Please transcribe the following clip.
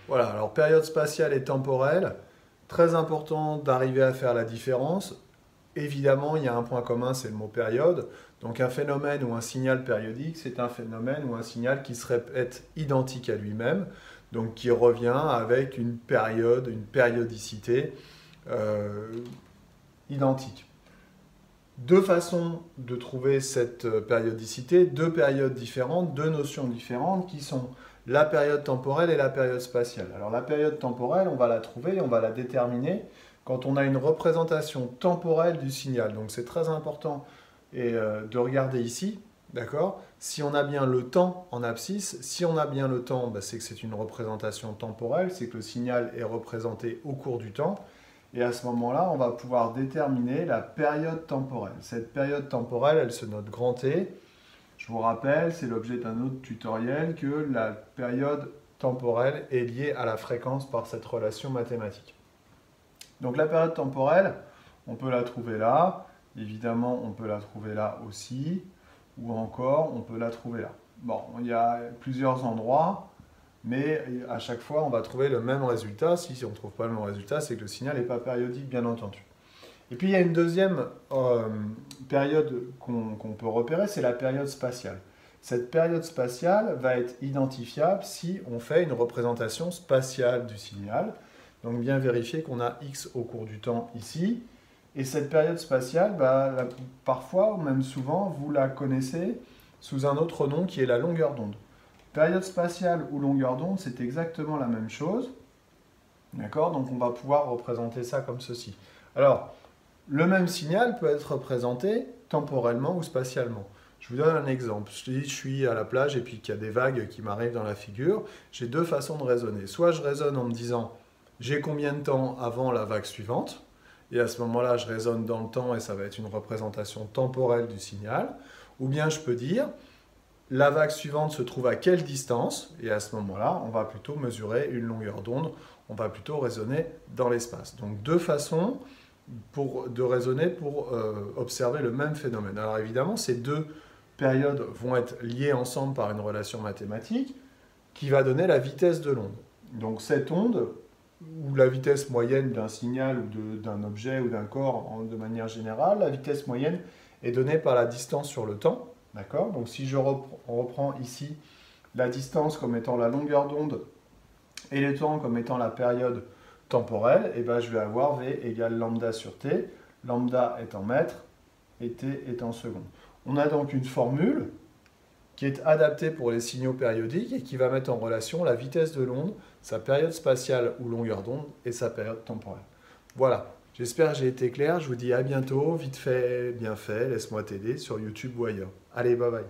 Voilà, alors période spatiale et temporelle, très important d'arriver à faire la différence. Évidemment, il y a un point commun, c'est le mot période. Donc un phénomène ou un signal périodique, c'est un phénomène ou un signal qui se répète identique à lui-même, donc qui revient avec une période, une périodicité euh, identique. Deux façons de trouver cette périodicité, deux périodes différentes, deux notions différentes qui sont la période temporelle et la période spatiale. Alors la période temporelle, on va la trouver, on va la déterminer quand on a une représentation temporelle du signal. Donc c'est très important de regarder ici, d'accord? Si on a bien le temps en abscisse, si on a bien le temps, c'est que c'est une représentation temporelle, c'est que le signal est représenté au cours du temps. Et à ce moment-là, on va pouvoir déterminer la période temporelle. Cette période temporelle, elle se note grand T. Je vous rappelle, c'est l'objet d'un autre tutoriel, que la période temporelle est liée à la fréquence par cette relation mathématique. Donc la période temporelle, on peut la trouver là. Évidemment, on peut la trouver là aussi. Ou encore, on peut la trouver là. Bon, il y a plusieurs endroits. Mais à chaque fois, on va trouver le même résultat. Si on ne trouve pas le même résultat, c'est que le signal n'est pas périodique, bien entendu. Et puis, il y a une deuxième période qu'on peut repérer, c'est la période spatiale. Cette période spatiale va être identifiable si on fait une représentation spatiale du signal. Donc, bien vérifier qu'on a x au cours du temps ici. Et cette période spatiale, parfois, ou même souvent, vous la connaissez sous un autre nom qui est la longueur d'onde. Période spatiale ou longueur d'onde, c'est exactement la même chose. D'accord? Donc on va pouvoir représenter ça comme ceci. Alors, le même signal peut être représenté temporellement ou spatialement. Je vous donne un exemple. Je suis à la plage et puis qu'il y a des vagues qui m'arrivent dans la figure. J'ai deux façons de raisonner. Soit je raisonne en me disant j'ai combien de temps avant la vague suivante, et à ce moment-là, je raisonne dans le temps et ça va être une représentation temporelle du signal. Ou bien je peux dire la vague suivante se trouve à quelle distance, et à ce moment-là, on va plutôt mesurer une longueur d'onde, on va plutôt raisonner dans l'espace. Donc deux façons de raisonner pour observer le même phénomène. Alors évidemment, ces deux périodes vont être liées ensemble par une relation mathématique qui va donner la vitesse de l'onde. Donc cette onde, ou la vitesse moyenne d'un signal ou d'un objet ou d'un corps de manière générale, la vitesse moyenne est donnée par la distance sur le temps. D'accord? Donc si on reprend ici la distance comme étant la longueur d'onde et le temps comme étant la période temporelle, et je vais avoir V égale lambda sur T. Lambda est en mètres et T est en secondes. On a donc une formule qui est adaptée pour les signaux périodiques et qui va mettre en relation la vitesse de l'onde, sa période spatiale ou longueur d'onde et sa période temporelle. Voilà. J'espère que j'ai été clair. Je vous dis à bientôt. Vite fait, bien fait. Laisse-moi t'aider sur YouTube ou ailleurs. Allez, bye bye.